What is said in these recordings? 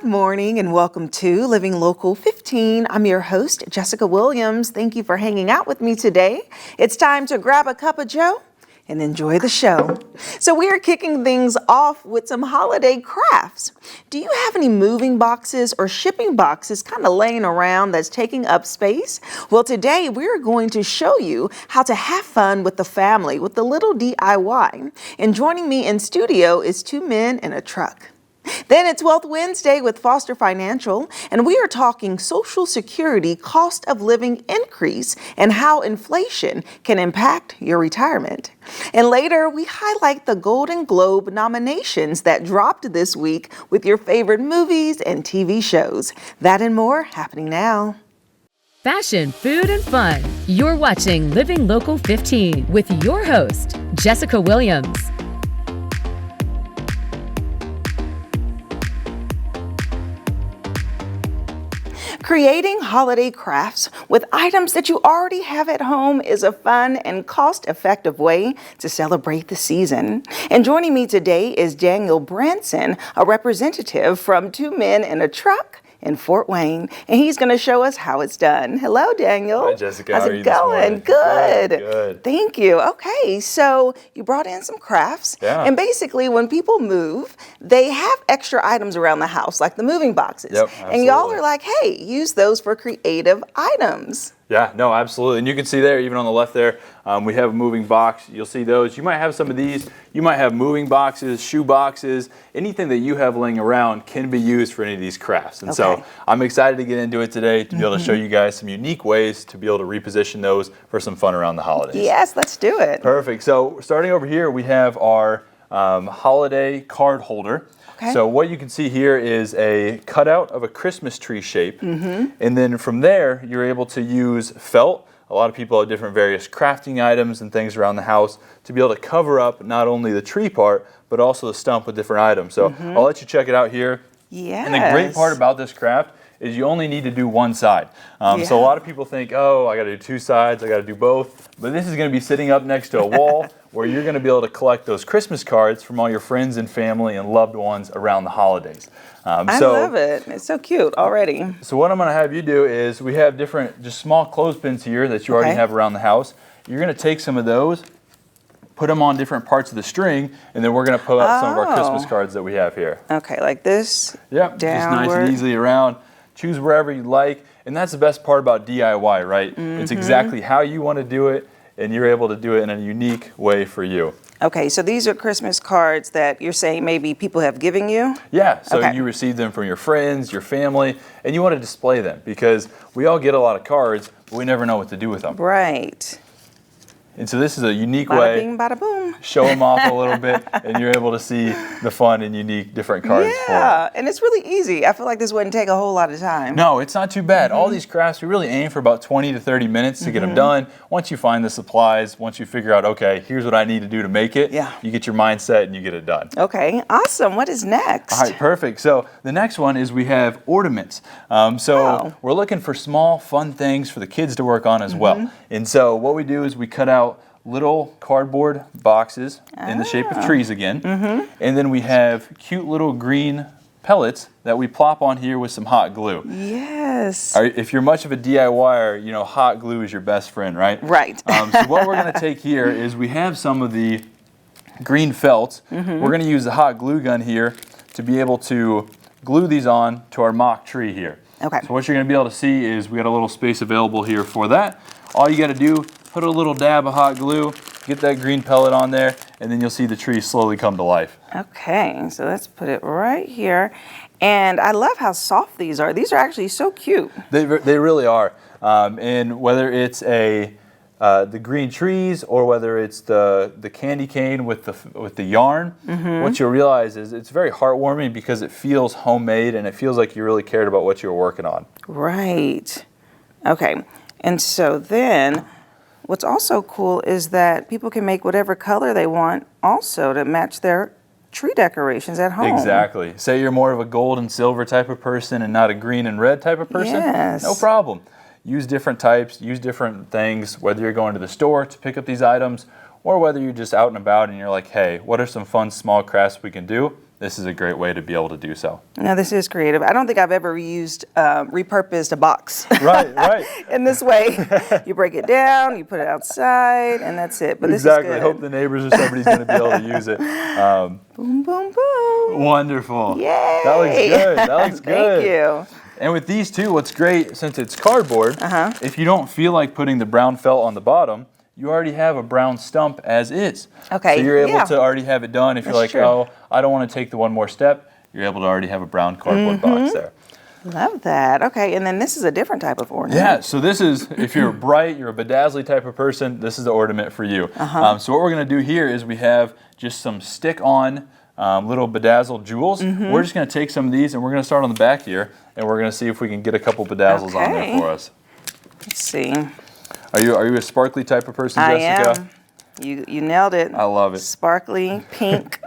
Good morning and welcome to Living Local 15. I'm your host, Jessica Williams. Thank you for hanging out with me today. It's time to grab a cup of joe and enjoy the show. So we are kicking things off with some holiday crafts. Do you have any moving boxes or shipping boxes kind of laying around that's taking up space? Well, today we're going to show you how to have fun with the family with a little DIY. And joining me in studio is two men in a truck. Then it's Wealth Wednesday with Foster Financial, and we are talking Social Security cost of living increase and how inflation can impact your retirement. And later, we highlight the Golden Globe nominations that dropped this week with your favorite movies and TV shows. That and more happening now. Fashion, food, and fun. You're watching Living Local 15 with your host, Jessica Williams. Creating holiday crafts with items that you already have at home is a fun and cost-effective way to celebrate the season. And joining me today is Daniel Branson, a representative from Two Men in a Truck in Fort Wayne, and he's going to show us how it's done. Hello, Daniel. Hi, Jessica. How's how are it you going? This morning? Good. Good. Thank you. Okay, so you brought in some crafts, and basically when people move, they have extra items around the house, like the moving boxes. Yep, and y'all are like, hey, use those for creative items. Yeah, no, absolutely. And you can see there, even on the left there, we have a moving box. You'll see those. You might have some of these. You might have moving boxes, shoe boxes. Anything that you have laying around can be used for any of these crafts. And so I'm excited to get into it today to be able to show you guys some unique ways to be able to reposition those for some fun around the holidays. Yes, let's do it. Perfect. So starting over here, we have our holiday card holder. Okay. So what you can see here is a cutout of a Christmas tree shape. And then from there, you're able to use felt. A lot of people have different various crafting items and things around the house to be able to cover up not only the tree part, but also the stump with different items. So I'll let you check it out here. Yes. And the great part about this craft is you only need to do one side. So a lot of people think, oh, I got to do two sides, I got to do both. But this is going to be sitting up next to a wall where you're going to be able to collect those Christmas cards from all your friends and family and loved ones around the holidays. I love it. It's so cute already. So what I'm going to have you do is we have different, just small clothespins here that you already have around the house. You're going to take some of those, put them on different parts of the string, and then we're going to pull out some of our Christmas cards that we have here. Okay, like this. Yep, just nice and easily around. Choose wherever you like, and that's the best part about DIY, right? It's exactly how you want to do it, and you're able to do it in a unique way for you. Okay, so these are Christmas cards that you're saying maybe people have given you? Yeah, so you receive them from your friends, your family, and you want to display them because we all get a lot of cards, but we never know what to do with them. Right. And so this is a unique Bada way. bing, bada boom. Show them off a little bit, and you're able to see the fun and unique different cards for them. Yeah, and it's really easy. I feel like this wouldn't take a whole lot of time. No, it's not too bad. All these crafts, we really aim for about 20 to 30 minutes to get them done. Once you find the supplies, once you figure out, okay, here's what I need to do to make it, you get your mindset and you get it done. Okay, awesome. What is next? All right, perfect. So the next one is we have ornaments. We're looking for small, fun things for the kids to work on as well. And so what we do is we cut out little cardboard boxes in the shape of trees again. And then we have cute little green pellets that we plop on here with some hot glue. Yes. All right, if you're much of a DIYer, you know hot glue is your best friend, right? Right. So what we're going to take here is we have some of the green felt. We're going to use the hot glue gun here to be able to glue these on to our mock tree here. Okay. So what you're going to be able to see is we got a little space available here for that. All you got to do, put a little dab of hot glue, get that green pellet on there, and then you'll see the tree slowly come to life. Okay, so let's put it right here. And I love how soft these are. These are actually so cute. They really are. And whether it's the green trees or whether it's the candy cane with the yarn, what you'll realize is it's very heartwarming because it feels homemade and it feels like you really cared about what you were working on. Right. Okay. And so then what's also cool is that people can make whatever color they want also to match their tree decorations at home. Exactly. Say you're more of a gold and silver type of person and not a green and red type of person. Yes. No problem. Use different types, use different things, whether you're going to the store to pick up these items or whether you're just out and about and you're like, hey, what are some fun small crafts we can do? this is a great way to be able to do so. Now, this is creative. I don't think I've ever repurposed a box. Right. In this way. You break it down, you put it outside, and that's it. But Exactly. This is good. Hope the neighbors or somebody's going to be able to use it. Boom, boom, boom. Wonderful. Yay. That looks good. That looks good. Thank you. And with these two, what's great, since it's cardboard, if you don't feel like putting the brown felt on the bottom, you already have a brown stump as is. Okay. So you're able to already have it done. If you're like, true. oh, I don't want to take the one more step, you're able to already have a brown cardboard box there. Love that. Okay, and then this is a different type of ornament. Yeah, so this is, if you're bright, you're a bedazzly type of person, this is the ornament for you. So what we're going to do here is we have just some stick-on little bedazzled jewels. We're just going to take some of these and we're going to start on the back here, and we're going to see if we can get a couple bedazzles on there for us. Let's see. Are you a sparkly type of person, Jessica? I am. You nailed it. I love it. Sparkly, pink,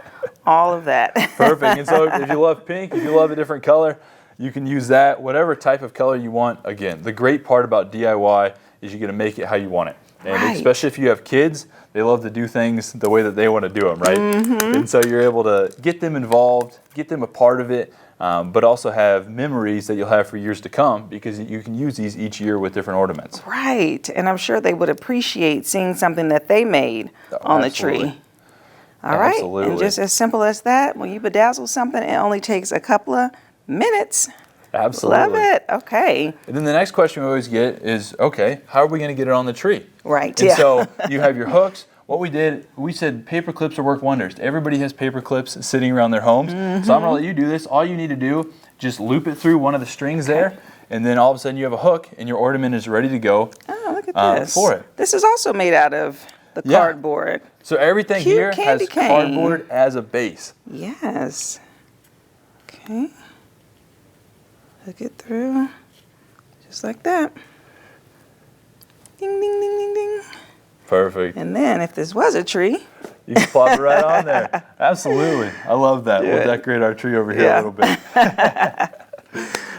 all of that. Perfect. And so if you love pink, if you love a different color, you can use that, whatever type of color you want. Again, the great part about DIY is you're going to make it how you want it. And especially if you have kids, they love to do things the way that they want to do them, right? And so you're able to get them involved, get them a part of it, but also have memories that you'll have for years to come, because you can use these each year with different ornaments. Right, and I'm sure they would appreciate seeing something that they made on the tree. All right, Absolutely. and just as simple as that, when you bedazzle something, it only takes a couple of minutes. Absolutely. Love it. Okay. And then the next question we always get is, okay, how are we going to get it on the tree? Right. And so you have your hooks. What we did, we said paper clips will work wonders. Everybody has paper clips sitting around their homes. So I'm going to let you do this. All you need to do, just loop it through one of the strings there, and then all of a sudden you have a hook and your ornament is ready to go. Oh, look at this. For it. This is also made out of the cardboard. So everything Cute here candy has cane. cardboard as a base. Yes. Okay. Hook it through, just like that. Ding, ding, ding, ding, ding. Perfect. And then if this was a tree, You can plop it right on there. Absolutely. I love that. We'll decorate our tree over here a little bit.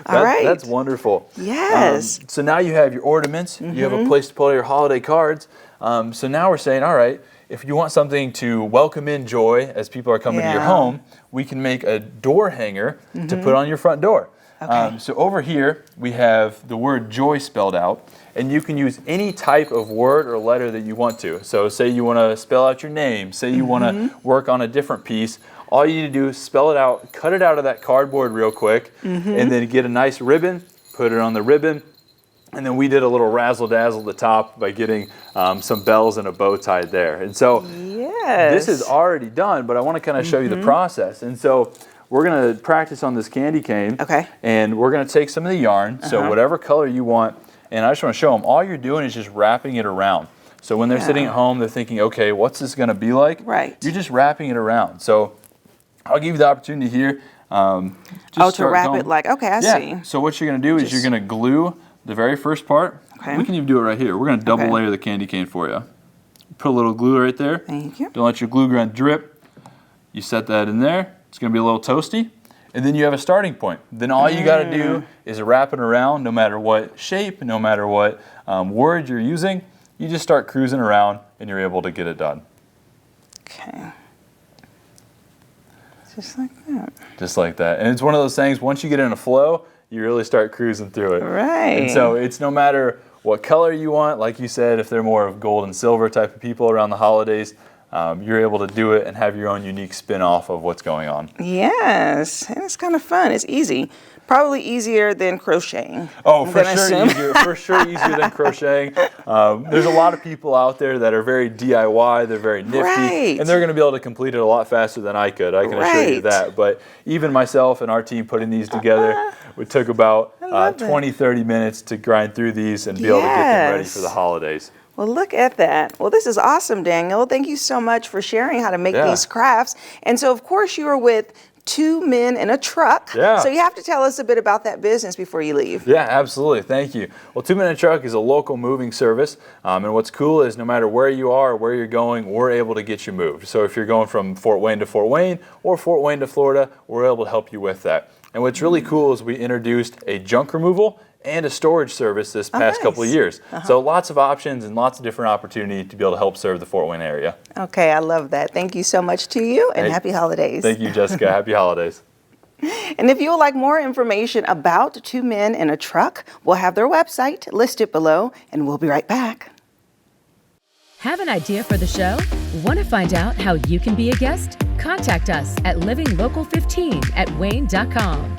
All right. That's wonderful. Yes. So now you have your ornaments. You have a place to put all your holiday cards. So now we're saying, all right, if you want something to welcome in joy as people are coming to your home, we can make a door hanger to put on your front door. Okay. So over here, we have the word joy spelled out, and you can use any type of word or letter that you want to. So say you want to spell out your name, say you want to work on a different piece. All you need to do is spell it out, cut it out of that cardboard real quick, and then get a nice ribbon, put it on the ribbon, and then we did a little razzle-dazzle at the top by getting some bells and a bow tied there. And so this is already done, but I want to kind of show you the process. And so we're going to practice on this candy cane, and we're going to take some of the yarn, so whatever color you want, and I just want to show them, all you're doing is just wrapping it around. So when they're sitting at home, they're thinking, okay, what's this going to be like? Right. You're just wrapping it around. So I'll give you the opportunity here. To wrap it like, okay, I see. So what you're going to do is you're going to glue the very first part. We can even do it right here. We're going to double layer the candy cane for you. Put a little glue right there. Thank you. Don't let your glue gun drip. You set that in there. It's going to be a little toasty. And then you have a starting point. Then all you got to do is wrap it around, no matter what shape, no matter what word you're using. You just start cruising around and you're able to get it done. Okay. Just like that. Just like that. And it's one of those things, once you get in a flow, you really start cruising through it. Right. And so it's no matter what color you want. Like you said, if they're more of gold and silver type of people around the holidays, you're able to do it and have your own unique spin off of what's going on. Yes, and it's kind of fun. It's easy. Probably easier than crocheting. Oh, for sure easier than crocheting. There's a lot of people out there that are very DIY, they're very nifty, and they're going to be able to complete it a lot faster than I could. I can assure you that. But even myself and our team putting these together, it took about 20, 30 minutes to grind through these and be able to get them ready for the holidays. Well, look at that. Well, this is awesome, Daniel. Thank you so much for sharing how to make these crafts. And so, of course, you are with two men in a truck. So you have to tell us a bit about that business before you leave. Yeah, absolutely. Thank you. Well, 2 Minute Truck is a local moving service. And what's cool is no matter where you are or where you're going, we're able to get you moved. So if you're going from Fort Wayne to Fort Wayne or Fort Wayne to Florida, we're able to help you with that. And what's really cool is we introduced a junk removal and a storage service this past couple of nice. years. So lots of options and lots of different opportunity to be able to help serve the Fort Wayne area. Okay, I love that. Thank you so much to you, and Hey, happy holidays. Thank you, Jessica. Happy holidays. And if you would like more information about Two Men in a Truck, we'll have their website listed below, and we'll be right back. Have an idea for the show? Want to find out how you can be a guest? Contact us at livinglocal15@wayne.com.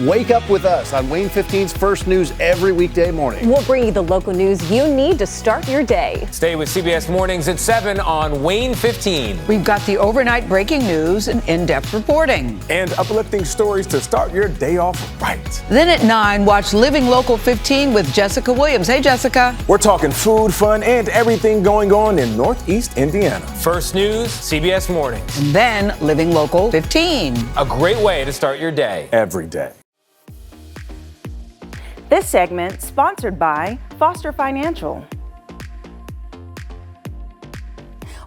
Wake up with us on Wayne 15's First News every weekday morning. We'll bring you the local news you need to start your day. Stay with CBS Mornings at 7 on Wayne 15. We've got the overnight breaking news and in-depth reporting. And uplifting stories to start your day off right. Then at 9, watch Living Local 15 with Jessica Williams. Hey, Jessica. We're talking food, fun, and everything going on in Northeast Indiana. First News, CBS Mornings. And then Living Local 15. A great way to start your day. Every day. This segment sponsored by Foster Financial.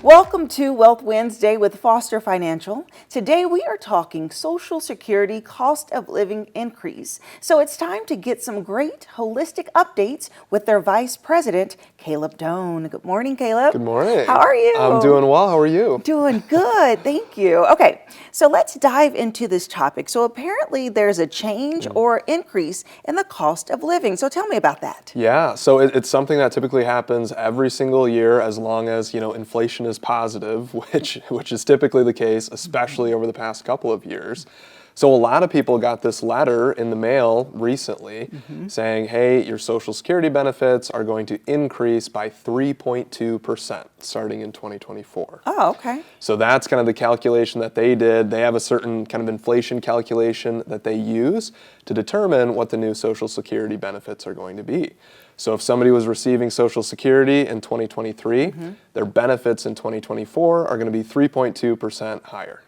Welcome to Wealth Wednesday with Foster Financial. Today we are talking Social Security cost of living increase. So it's time to get some great holistic updates with their Vice President, Caleb Doan. Good morning, Caleb. Good morning. How are you? I'm doing well. How are you? Doing good, thank you. Okay, so let's dive into this topic. So apparently there's a change or increase in the cost of living. So tell me about that. Yeah, so it's something that typically happens every single year as long as, inflation is positive, which is typically the case, especially over the past couple of years. So a lot of people got this letter in the mail recently saying, hey, your Social Security benefits are going to increase by 3.2% starting in 2024. Oh, okay. So that's kind of the calculation that they did. They have a certain kind of inflation calculation that they use to determine what the new Social Security benefits are going to be. So if somebody was receiving Social Security in 2023, their benefits in 2024 are going to be 3.2% higher.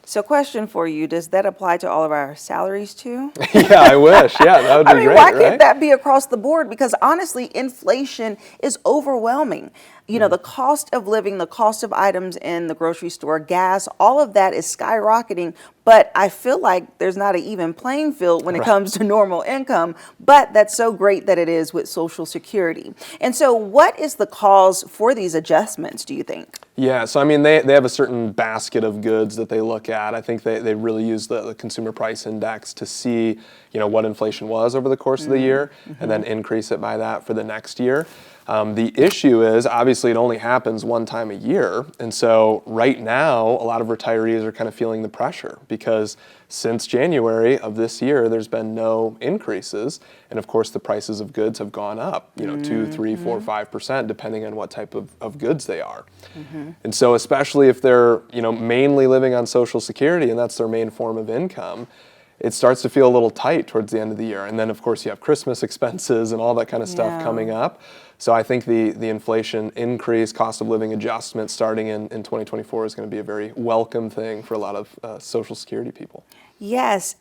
So question for you, does that apply to all of our salaries too? Yeah, I wish. Yeah, that would be great, why right? can't that be across the board? Because honestly, inflation is overwhelming. The cost of living, the cost of items in the grocery store, gas, all of that is skyrocketing. But I feel like there's not an even playing field when it comes to normal income. But that's so great that it is with Social Security. And so what is the cause for these adjustments, do you think? Yeah, so I mean, they have a certain basket of goods that they look at. I think they really use the Consumer Price Index to see, what inflation was over the course of the year and then increase it by that for the next year. The issue is, obviously, it only happens one time a year. And so right now, a lot of retirees are kind of feeling the pressure because since January of this year, there's been no increases. And of course, the prices of goods have gone up, 2, 3, 4, 5%, depending on what type of goods they are. And so especially if they're, mainly living on Social Security and that's their main form of income, it starts to feel a little tight towards the end of the year. And then, of course, you have Christmas expenses and all that kind of stuff coming up. So I think the inflation increase, cost of living adjustment starting in 2024 is going to be a very welcome thing for a lot of Social Security people. Yes.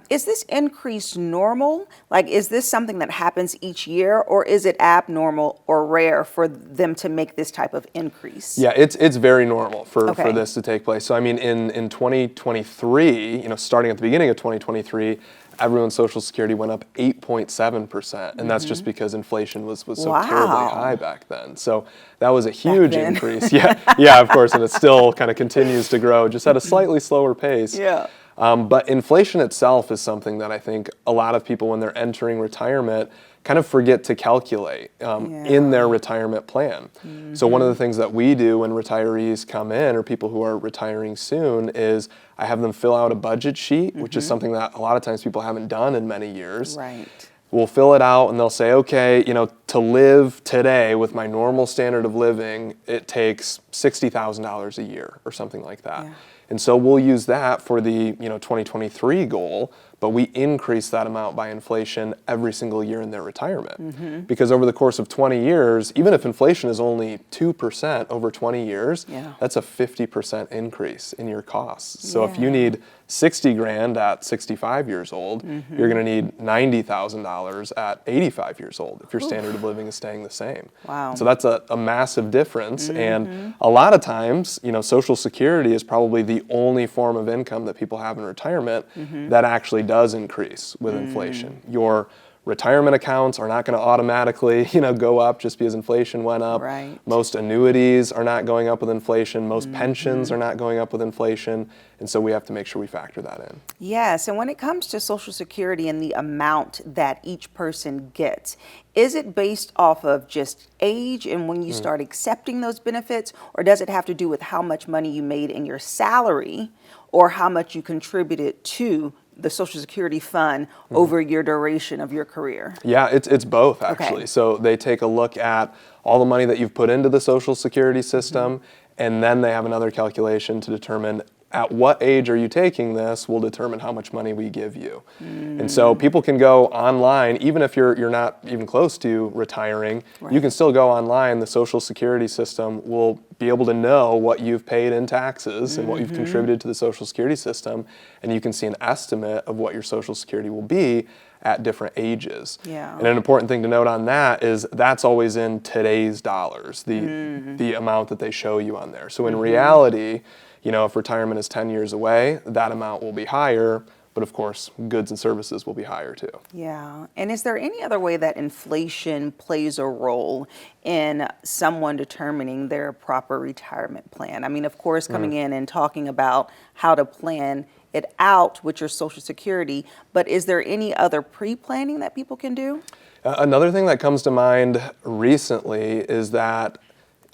Is this increase normal? Like, is this something that happens each year, or is it abnormal or rare for them to make this type of increase? Yeah, it's very normal for Okay. this to take place. So I mean, in 2023, starting at the beginning of 2023, everyone's Social Security went up 8.7%, and that's just because inflation was so Wow. terribly high back then. So that was a huge then. increase. Yeah, of course, and it still kind of continues to grow, just at a slightly slower pace. Yeah. But inflation itself is something that I think a lot of people, when they're entering retirement, kind of forget to calculate in their retirement plan. So one of the things that we do when retirees come in, or people who are retiring soon, is I have them fill out a budget sheet, which is something that a lot of times people haven't done in many years. Right. We'll fill it out and they'll say, okay, to live today with my normal standard of living, it takes $60,000 a year or something like that. Yeah. And so we'll use that for the 2023 goal, but we increase that amount by inflation every single year in their retirement. Because over the course of 20 years, even if inflation is only 2% over 20 years, that's a 50% increase in your costs. So if you need 60 grand at 65 years old, you're going to need $90,000 at 85 years old if your standard of living is staying the same. Wow. So that's a massive difference. And a lot of times, Social Security is probably the only form of income that people have in retirement that actually does increase with inflation. Your retirement accounts are not going to automatically, go up just because inflation went up. Right. Most annuities are not going up with inflation. Most pensions are not going up with inflation. And so we have to make sure we factor that in. Yes, and when it comes to Social Security and the amount that each person gets, is it based off of just age and when you start accepting those benefits, or does it have to do with how much money you made in your salary or how much you contributed to the Social Security fund over your duration of your career? Yeah, it's both actually. Okay. So they take a look at all the money that you've put into the Social Security system, and then they have another calculation to determine at what age are you taking this will determine how much money we give you. And so people can go online, even if you're not even close to retiring, you can still go online. The Social Security system will be able to know what you've paid in taxes and what you've contributed to the Social Security system, and you can see an estimate of what your Social Security will be at different ages. Yeah. And an important thing to note on that is that's always in today's dollars, the amount that they show you on there. So in reality, if retirement is 10 years away, that amount will be higher, but of course, goods and services will be higher too. Yeah. And is there any other way that inflation plays a role in someone determining their proper retirement plan? I mean, of course, coming in and talking about how to plan it out with your Social Security, but is there any other pre-planning that people can do? Another thing that comes to mind recently is that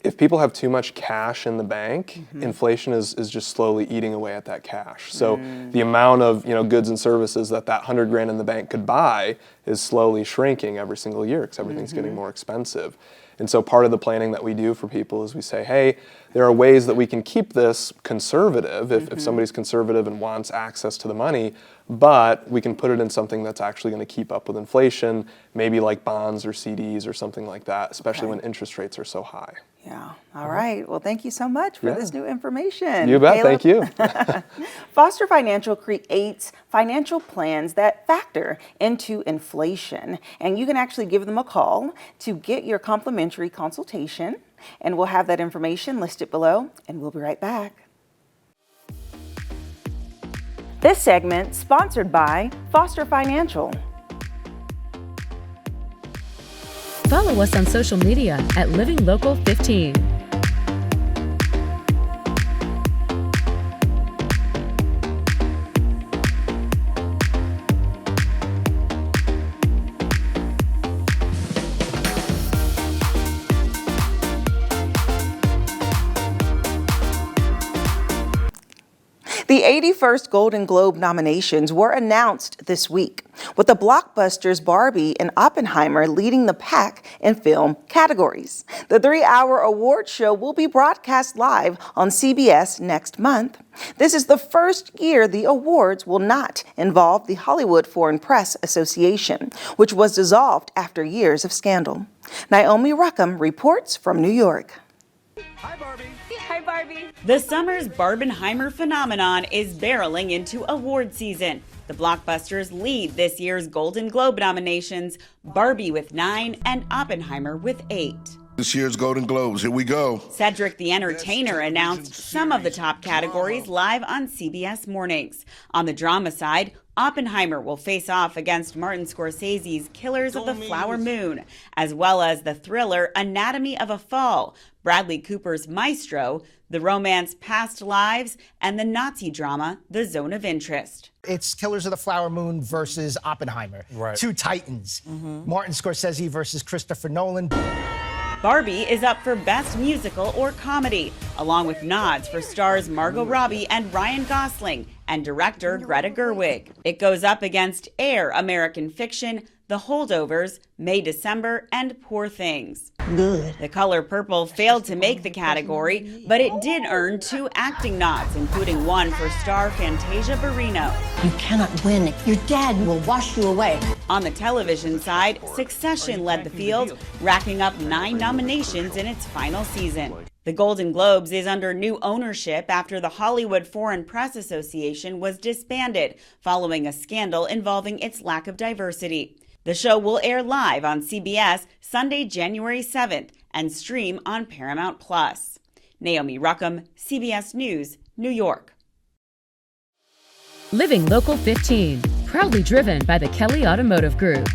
if people have too much cash in the bank, inflation is just slowly eating away at that cash. So the amount of goods and services that 100 grand in the bank could buy is slowly shrinking every single year because everything's getting more expensive. And so part of the planning that we do for people is we say, hey, there are ways that we can keep this conservative if somebody's conservative and wants access to the money, but we can put it in something that's actually going to keep up with inflation, maybe like bonds or CDs or something like that, especially when interest rates are so high. Yeah. All right. Well, thank you so much for this new information. You bet. Caleb. Thank you. Foster Financial creates financial plans that factor into inflation, and you can actually give them a call to get your complimentary consultation, and we'll have that information listed below, and we'll be right back. This segment sponsored by Foster Financial. Follow us on social media at Living Local 15. The 81st Golden Globe nominations were announced this week, with the blockbusters Barbie and Oppenheimer leading the pack in film categories. The 3-hour award show will be broadcast live on CBS next month. This is the first year the awards will not involve the Hollywood Foreign Press Association, which was dissolved after years of scandal. Naomi Ruckham reports from New York. Hi, Barbie. Hi, Barbie. The summer's Barbenheimer phenomenon is barreling into award season. The blockbusters lead this year's Golden Globe nominations, Barbie with 9 and Oppenheimer with 8. This year's Golden Globes, here we go. Cedric the Entertainer announced some of the top categories live on CBS Mornings. On the drama side, Oppenheimer will face off against Martin Scorsese's Killers of the Flower Moon, as well as the thriller Anatomy of a Fall, Bradley Cooper's Maestro, the romance Past Lives, and the Nazi drama The Zone of Interest. It's Killers of the Flower Moon versus Oppenheimer. Right. Two titans. Martin Scorsese versus Christopher Nolan. Barbie is up for Best Musical or Comedy, along with nods for stars Margot Robbie and Ryan Gosling and director Greta Gerwig. It goes up against Air, American Fiction, The Holdovers, May December, and Poor Things. Good. The color purple failed to make the category, but it did earn 2 acting nods, including one for star Fantasia Barrino. You cannot win. Your dad will wash you away. On the television side, Succession led the field, racking up 9 nominations in its final season. The Golden Globes is under new ownership after the Hollywood Foreign Press Association was disbanded following a scandal involving its lack of diversity. The show will air live on CBS Sunday, January 7th and stream on Paramount+. Naomi Ruckham, CBS News, New York. Living Local 15, proudly driven by the Kelly Automotive Group.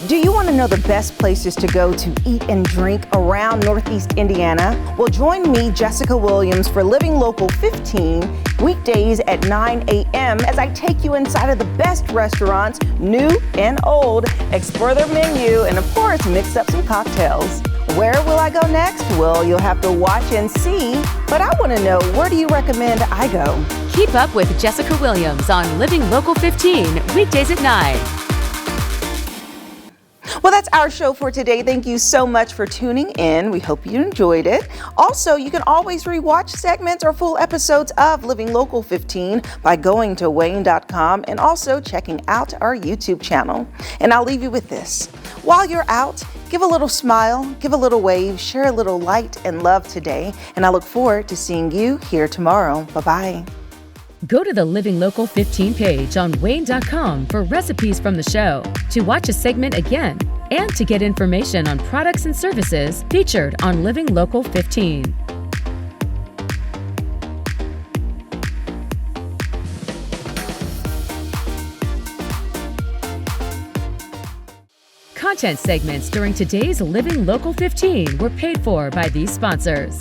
Do you want to know the best places to go to eat and drink around Northeast Indiana? Well, join me, Jessica Williams, for Living Local 15, weekdays at 9 a.m. as I take you inside of the best restaurants, new and old, explore their menu, and of course, mix up some cocktails. Where will I go next? Well, you'll have to watch and see, but I want to know, where do you recommend I go? Keep up with Jessica Williams on Living Local 15, weekdays at 9. Well, that's our show for today. Thank you so much for tuning in. We hope you enjoyed it. Also, you can always rewatch segments or full episodes of Living Local 15 by going to WANE.com and also checking out our YouTube channel. And I'll leave you with this. While you're out, give a little smile, give a little wave, share a little light and love today. And I look forward to seeing you here tomorrow. Bye-bye. Go to the Living Local 15 page on WANE.com for recipes from the show, to watch a segment again, and to get information on products and services featured on Living Local 15. Content segments during today's Living Local 15 were paid for by these sponsors.